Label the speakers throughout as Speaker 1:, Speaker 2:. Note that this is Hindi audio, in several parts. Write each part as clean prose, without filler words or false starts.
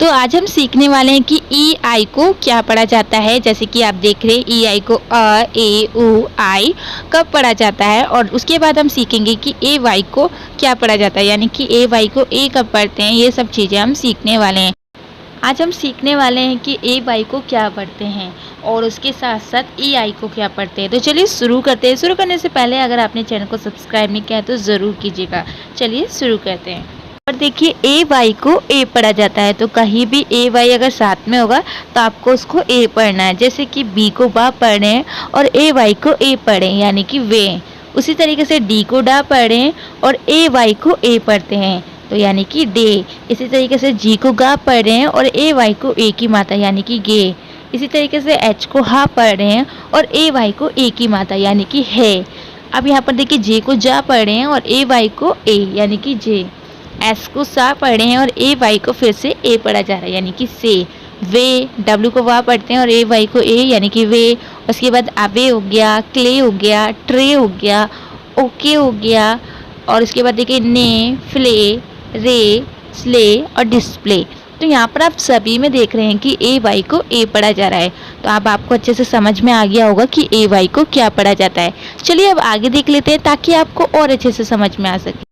Speaker 1: तो आज हम सीखने वाले हैं कि ई आई को क्या पढ़ा जाता है। जैसे कि आप देख रहे हैं ई आई को अ ए उ आई कब पढ़ा जाता है, और उसके बाद हम सीखेंगे कि ए वाई को क्या पढ़ा जाता है, यानी कि ए वाई को ए कब पढ़ते हैं। ये सब चीज़ें हम सीखने वाले हैं। आज हम सीखने वाले हैं कि ए वाई को क्या पढ़ते हैं और उसके साथ साथ ई आई को क्या पढ़ते हैं। तो चलिए शुरू करते हैं। शुरू करने से पहले अगर आपने चैनल को सब्सक्राइब नहीं किया है तो ज़रूर कीजिएगा। चलिए शुरू करते हैं। और देखिए ए वाई को ए पढ़ा जाता है, तो कहीं भी ए वाई अगर साथ में होगा तो आपको उसको ए पढ़ना है। जैसे कि बी को बा पढ़ रहे हैं और ए वाई को ए पढ़ें, यानी कि वे। उसी तरीके से डी को डा पढ़ें और ए वाई को ए पढ़ते हैं, तो यानी कि डे। इसी तरीके से जी को गा पढ़ रहे हैं और ए वाई को ए की मात्रा, यानी कि गे। इसी तरीके से एच को हा पढ़ रहे हैं और ए वाई को ए की मात्रा, यानी कि है। अब यहाँ पर देखिए जे को जा पढ़ रहे हैं और ए वाई को ए, यानी कि जे। एस को सा पढ़े हैं और ए वाई को फिर से ए पढ़ा जा रहा है, यानी कि से। वे, डब्ल्यू को वाह पढ़ते हैं और ए वाई को ए, यानी कि वे। उसके बाद अवे हो गया, क्ले हो गया, ट्रे हो गया, ओके हो गया। और उसके बाद देखिए ने, फ्ले, रे, स्ले और डिस्प्ले। तो यहाँ पर आप सभी में देख रहे हैं कि ए वाई को ए पढ़ा जा रहा है। तो अब आपको अच्छे से समझ में आ गया होगा कि ए वाई को क्या पढ़ा जाता है। चलिए अब आगे देख लेते हैं ताकि आपको और अच्छे से समझ में आ सके।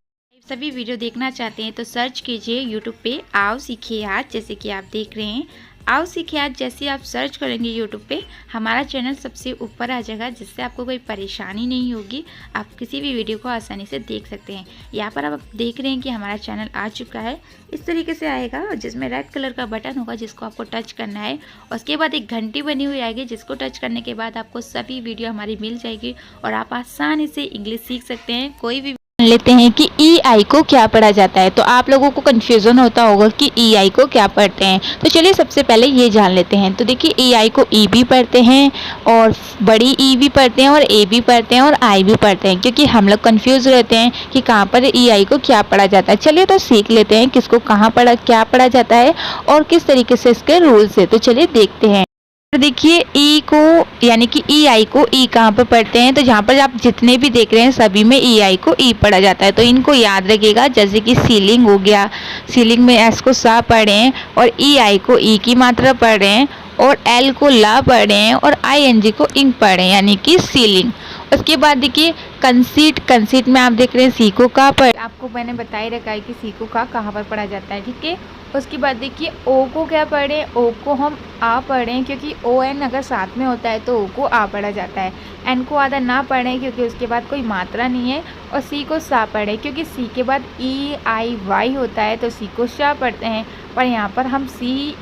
Speaker 1: सभी वीडियो देखना चाहते हैं तो सर्च कीजिए यूट्यूब पे आओ सीखिए आज। जैसे कि आप देख रहे हैं आओ सीखिए आज, जैसे आप सर्च करेंगे यूट्यूब पे हमारा चैनल सबसे ऊपर आ जाएगा, जिससे आपको कोई परेशानी नहीं होगी। आप किसी भी वीडियो को आसानी से देख सकते हैं। यहाँ पर आप देख रहे हैं कि हमारा चैनल आ चुका है। इस तरीके से आएगा और जिसमें रेड कलर का बटन होगा जिसको आपको टच करना है। उसके बाद एक घंटी बनी हुई आएगी जिसको टच करने के बाद आपको सभी वीडियो हमारी मिल जाएगी और आप आसानी से इंग्लिश सीख सकते हैं। कोई भी लेते हैं कि ई आई को क्या पढ़ा जाता है। तो आप लोगों को कंफ्यूजन होता होगा कि ई आई को क्या पढ़ते हैं। तो चलिए सबसे पहले ये जान लेते हैं। तो देखिए ई आई को ई भी पढ़ते हैं और बड़ी ई भी पढ़ते हैं और ए भी पढ़ते हैं और आई भी पढ़ते हैं, क्योंकि हम लोग कंफ्यूज रहते हैं कि कहाँ पर ई आई को क्या पढ़ा जाता है। चलिए तो सीख लेते हैं किसको कहाँ पढ़ा क्या पढ़ा जाता है और किस तरीके से इसके रूल्स है। तो चलिए देखते हैं। देखिए ई को, यानी कि ई आई को ई कहाँ पर पढ़ते हैं। तो जहाँ पर आप जितने भी देख रहे हैं सभी में ई आई को ई पढ़ा जाता है। तो इनको याद रखिएगा। जैसे कि सीलिंग हो गया, सीलिंग में एस को सा पढ़े हैं और ई आई को ई की मात्रा पढ़ रहे हैं और एल को ला पढ़ रहे हैं और आई एन जी को इंक पढ़ रहे हैं, यानी कि सीलिंग। उसके बाद देखिए कंसीट, कंसीट में आप देख रहे हैं सी को का पढ़, आपको मैंने बता ही रखा है कि सी को का कहाँ पर पढ़ा जाता है, ठीक है। उसके बाद देखिए ओ को क्या पढ़ें, ओ को हम आ पढ़ें, क्योंकि ओ एन अगर साथ में होता है तो ओ को आ पढ़ा जाता है। एन को आधा ना पढ़ें क्योंकि उसके बाद कोई मात्रा नहीं है। और सी को सा पढ़ें क्योंकि सी के बाद ई आई वाई होता है, तो सी को शा पढ़ते हैं। पर यहाँ पर हम सी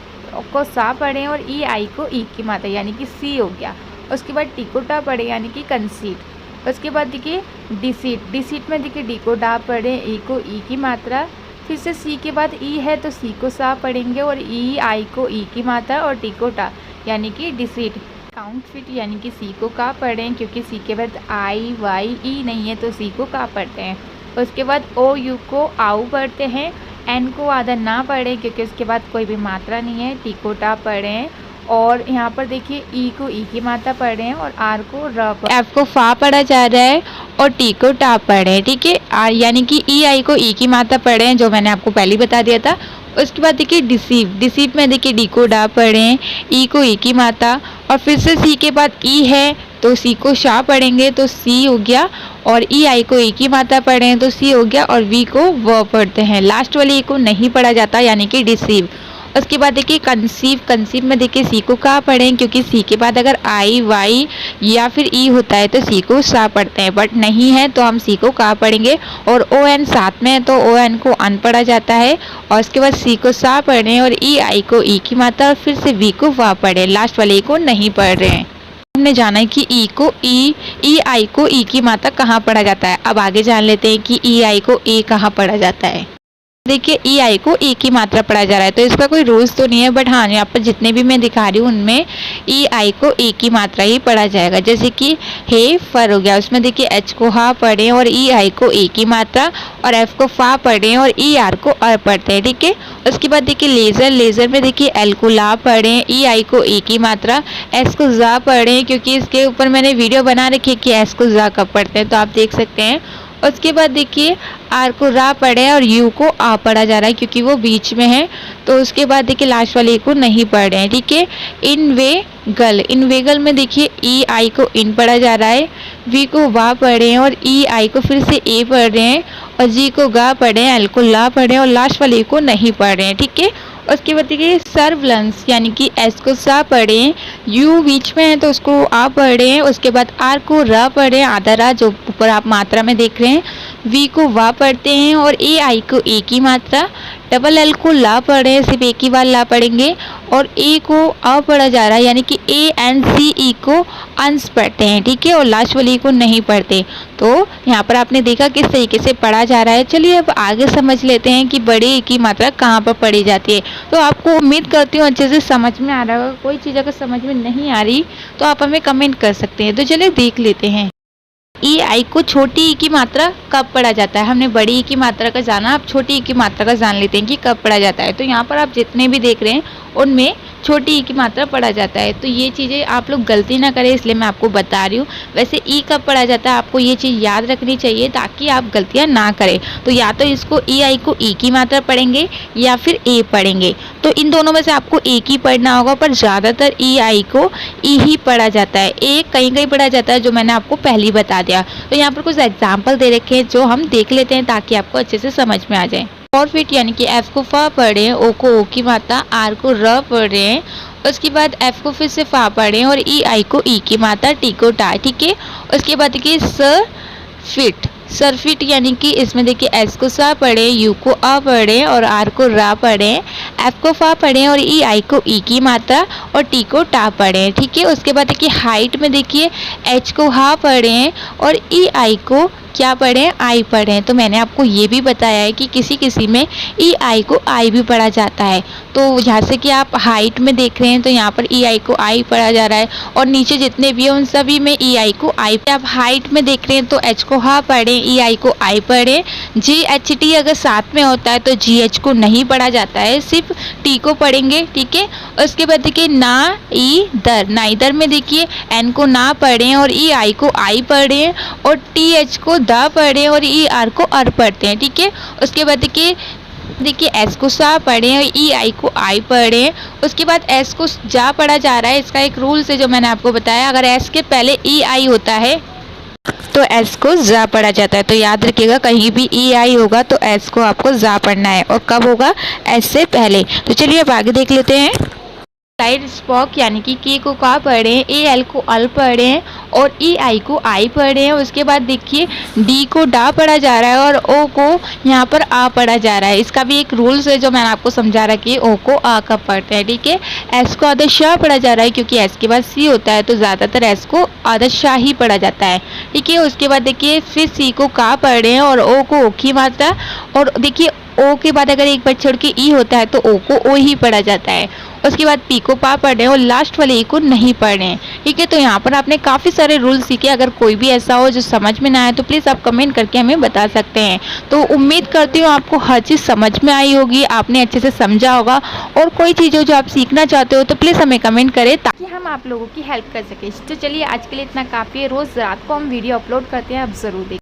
Speaker 1: को सा पढ़ें और ई आई को ई की मात्रा, यानी कि सी हो गया। उसके बाद टी को टा पढ़े, यानी कि कंसीट। उसके बाद देखिए डिसीट, डिसीट में देखिए डी को डा पढ़े, ई को ई की मात्रा। फिर से सी के बाद ई है तो सी को सा पढ़ेंगे और ई आई को ई की मात्रा और टी को टा, यानी कि डिसीट। काउंटफिट, यानी कि सी को का पढ़ें क्योंकि सी के बाद आई वाई ई नहीं है तो सी को का पढ़ते हैं। उसके बाद ओ यू को आऊ पढ़ते हैं। एन को आधा ना पढ़ें क्योंकि उसके बाद कोई भी मात्रा नहीं है, टी को टा पढ़ें। और यहाँ पर देखिए ई को ई की मात्रा पढ़ रहे हैं और आर को र, एफ को फा पढ़ा जा रहा है और टी को टा पढ़ रहे हैं, ठीक है। आर यानी कि ई आई को ई की मात्रा पढ़ रहे हैं, जो मैंने आपको पहले ही बता दिया था। उसके बाद देखिए डिसीव, डिसीव में देखिए डी को डा पढ़ रहे हैं, ई को ई की मात्रा। और फिर से सी के बाद ई है तो सी को शा पढ़ेंगे तो सी हो गया। और ई आई को ई की मात्रा पढ़ रहे हैं तो सी हो गया। और वी को व पढ़ते हैं। लास्ट वाले ई को नहीं पढ़ा जाता, यानी कि डिसीव। उसके बाद देखिए कंसीव, कंसीव में देखिए सी को का पढ़ें क्योंकि सी के बाद अगर आई वाई या फिर ई होता है तो सी को सा पढ़ते हैं, बट नहीं है तो हम सी को का पढ़ेंगे। और ओ एन साथ में है तो ओ एन को अन पढ़ा जाता है। और उसके बाद सी को सा पढ़ें और ई आई को ई की मात्रा और फिर से वी को वा पढ़ें। लास्ट वाले ई को नहीं पढ़ रहे हैं। हमने जाना है कि ई को ई आई को ई की मात्रा कहाँ पढ़ा जाता है। अब आगे जान लेते हैं कि ई आई को ए कहाँ पढ़ा जाता है। देखिए ई आई को ई की मात्रा पढ़ा जा रहा है, तो इसका कोई रूल्स तो नहीं है, बट हाँ यहाँ पर जितने भी मैं दिखा रही हूँ उनमें ई आई को ई की मात्रा ही पढ़ा जाएगा। जैसे कि हे फर हो गया, उसमें देखिए एच को हा पढ़ें और ई आई को ई की मात्रा और एफ को फा पढ़ें और ई आर को अर पढ़ते हैं, ठीक है। उसके बाद देखिए लेज़र, लेज़र में देखिए एल को ला पढ़ें, ई आई को ई की मात्रा, एस को जा पढ़ें क्योंकि इसके ऊपर मैंने वीडियो बना रखी है कि एस को जा कब पढ़ते हैं, तो आप देख सकते हैं। उसके बाद देखिए आर को रा पढ़े हैं और यू को आ पढ़ा जा रहा है क्योंकि वो बीच में है। तो उसके बाद देखिए लास्ट वाले ए को नहीं पढ़ रहे हैं, ठीक है। इनवेगल में देखिए ई आई को इन पढ़ा जा रहा है, वी को वा पढ़े हैं और ई आई को फिर से ए पढ़ रहे हैं और जी को गा पढ़े हैं, एल को ला पढ़े हैं और लास्ट वाले को नहीं पढ़ रहे हैं, ठीक है। उसके बाद देखिए सर्वलेंस यानी कि एस को सा पढ़े हैं, यू बीच में है तो उसको आ पढ़े हैं, उसके बाद आर को र पढ़े हैं, आधा रा जो ऊपर आप मात्रा में देख रहे हैं, वी को वा पढ़ते हैं और ए आई को ए की मात्रा, डबल एल को ला पढ़े हैं, सिर्फ एक ही बार ला पढ़ेंगे और ए को अ पढ़ा जा रहा है यानी कि ए एन सी ई को अंश पढ़ते हैं, ठीक है, और लास्ट वाली को नहीं पढ़ते। तो यहाँ पर आपने देखा किस तरीके से पढ़ा जा रहा है। चलिए अब आगे समझ लेते हैं कि बड़े ए की मात्रा कहाँ पर पढ़ी जाती है। तो आपको उम्मीद करती हूँ अच्छे से समझ में आ रहा होगा। कोई चीज़ अगर समझ में नहीं आ रही तो आप हमें कमेंट कर सकते हैं। तो चलिए देख लेते हैं ई आई को छोटी ई की मात्रा कब पढ़ा जाता है। हमने बड़ी ई की मात्रा का जाना, अब छोटी ई की मात्रा का जान लेते हैं कि कब पढ़ा जाता है। तो यहाँ पर आप जितने भी देख रहे हैं उनमें छोटी ई की मात्रा पढ़ा जाता है। तो ये चीज़ें आप लोग गलती ना करें, इसलिए मैं आपको बता रही हूँ। वैसे ई कब पढ़ा जाता है आपको ये चीज़ याद रखनी चाहिए ताकि आप गलतियाँ ना करें। तो या तो इसको ई आई को ई की मात्रा पढ़ेंगे या फिर ए पढ़ेंगे। तो इन दोनों में से आपको एक ही पढ़ना होगा, पर ज़्यादातर ई आई को ई ही पढ़ा जाता है। ए कहीं कहीं पढ़ा जाता है जो मैंने आपको पहले ही बता दिया। तो यहाँ पर कुछ एग्जाम्पल दे रखे हैं जो हम देख लेते हैं ताकि आपको अच्छे से समझ में आ जाए। फॉरफिट यानी कि एफ को फा पढ़े हैं, ओ को ओ की मात्रा, आर को र पढ़ रहे हैं, उसके बाद एफ को फिर से फा पढ़े हैं और ई आई को ई की मात्रा, टी को टा, ठीक है। उसके बाद देखिए सरफिट यानी कि इसमें देखिए एस को सा पढ़े, यू को अ पढ़े और आर को रा पढ़े, एफ को फा पढ़े और ई आई को ई की मात्रा और टी को टा पढ़े, ठीक है। उसके बाद देखिए हाइट में देखिए एच को हा पढ़े और ई आई को क्या पढ़ें, आई पढ़ें। तो मैंने आपको ये भी बताया है कि किसी किसी में ई आई को आई भी पढ़ा जाता है। तो यहाँ से कि आप हाइट में देख रहे हैं तो यहाँ पर ई आई को आई पढ़ा जा रहा है और नीचे जितने भी हैं उन सभी में ई आई को आई। आप हाइट में देख रहे हैं तो एच को हा पढ़ें, ई आई को आई पढ़ें। जी एच टी अगर साथ में होता है तो जी एच को नहीं पढ़ा जाता है, सिर्फ टी को पढ़ेंगे, ठीक है। उसके बाद देखिए ना इधर में देखिए एन को ना पढ़ें और ई आई को आई पढ़ें और टी एच को दा पढ़े और ई आर को अर पढ़ते हैं, ठीक है। उसके बाद देखिए एस को सा पढ़े और ई आई को आई पढ़े। उसके बाद एस को जा पढ़ा जा रहा है। इसका एक रूल है जो मैंने आपको बताया, अगर एस के पहले ई आई होता है तो एस को जा पढ़ा जाता है। तो याद रखिएगा कहीं भी ई आई होगा तो एस को आपको जा पढ़ना है और कब होगा, एस से पहले। तो चलिए अब आगे देख लेते हैं। साइड स्पॉक यानी कि के को का पढ़े, ए एल को अल पढ़े और ई आई को आई पढ़े। उसके बाद देखिए डी को डा पढ़ा जा रहा है और ओ को यहाँ पर आ पढ़ा जा रहा है। इसका भी एक रूल्स है जो मैंने आपको समझा रहा कि ओ को आ कब पढ़ते हैं, ठीक है। एस को आधा शाह पढ़ा जा रहा है क्योंकि एस के बाद सी होता है तो ज़्यादातर एस को आधा शाह ही पढ़ा जाता है, ठीक है। उसके बाद देखिए फिर सी को का पढ़े और ओ को ओ की मात्रा और देखिए ओ के बाद अगर एक बार छोड़ के ई होता है तो ओ को ओ ही पढ़ा जाता है। उसके बाद पी को पा पढ़ रहे हैं और लास्ट वाले ई को नहीं पढ़ रहे हैं, ठीक है। तो यहाँ पर आपने काफ़ी सारे रूल सीखे। अगर कोई भी ऐसा हो जो समझ में ना आए तो प्लीज़ आप कमेंट करके हमें बता सकते हैं। तो उम्मीद करती हूँ आपको हर चीज़ समझ में आई होगी, आपने अच्छे से समझा होगा। और कोई चीज़ हो जो आप सीखना चाहते हो तो प्लीज़ हमें कमेंट करें ताकि हम आप लोगों की हेल्प कर सकें। तो चलिए आज के लिए इतना काफ़ी है। रोज़ रात को हम वीडियो अपलोड करते हैं, आप ज़रूर देखें।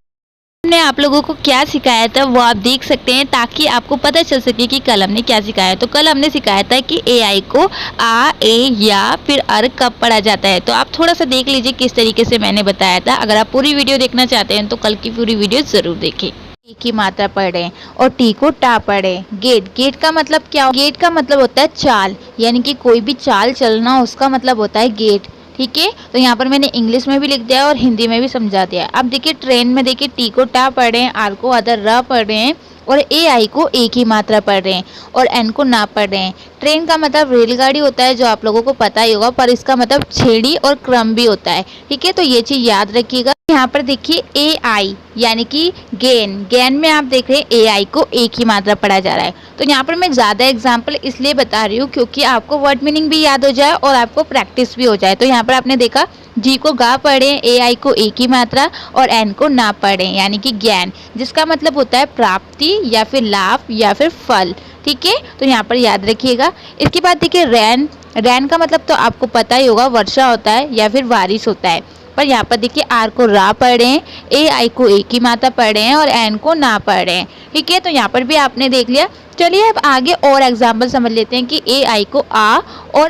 Speaker 1: हमने आप लोगों को क्या सिखाया था वो आप देख सकते हैं ताकि आपको पता चल सके कि कल हमने क्या सिखाया। तो कल हमने सिखाया था कि ए आई को आ, ए या फिर अर कब पढ़ा जाता है। तो आप थोड़ा सा देख लीजिए किस तरीके से मैंने बताया था। अगर आप पूरी वीडियो देखना चाहते हैं तो कल की पूरी वीडियो ज़रूर देखें। ए की मात्रा पढ़ें और टी को टा पढ़ें। गेट का मतलब क्या? गेट का मतलब होता है चाल, यानी कि कोई भी चाल चलना उसका मतलब होता है गेट, ठीक है। तो यहाँ पर मैंने इंग्लिश में भी लिख दिया और हिंदी में भी समझा दिया। अब देखिए ट्रेन में देखिए टी को टा पढ़ रहे हैं, आर को अदर र पढ़ रहे हैं और ए आई को ए की मात्रा पढ़ रहे हैं और एन को ना पढ़ रहे हैं। ट्रेन का मतलब रेलगाड़ी होता है जो आप लोगों को पता ही होगा, पर इसका मतलब छेड़ी और क्रम भी होता है, ठीक है। तो ये चीज़ याद रखिएगा। यहाँ पर देखिए ए आई यानी कि गेन में आप देख रहे हैं ए आई को ए की मात्रा पढ़ा जा रहा है। तो यहाँ पर मैं ज़्यादा एग्जाम्पल इसलिए बता रही हूँ क्योंकि आपको वर्ड मीनिंग भी याद हो जाए और आपको प्रैक्टिस भी हो जाए। तो यहाँ पर आपने देखा जी को गा पढ़े, ए आई को ए की मात्रा और एन को ना पढ़े, यानी कि ज्ञान, जिसका मतलब होता है प्राप्ति या फिर लाभ या फिर फल, ठीक है। तो यहाँ पर याद रखिएगा। इसके बाद देखिए रैन का मतलब तो आपको पता ही होगा, वर्षा होता है या फिर बारिश होता है। पर यहाँ पर देखिए आर को रा पढ़ रहे हैं, ए आई को ए की मात्रा पढ़ रहे हैं और एन को ना पढ़ रहे हैं। ठीक है, तो यहाँ पर भी आपने देख लिया। चलिए अब आगे और एग्जाम्पल समझ लेते हैं कि ए आई को आ और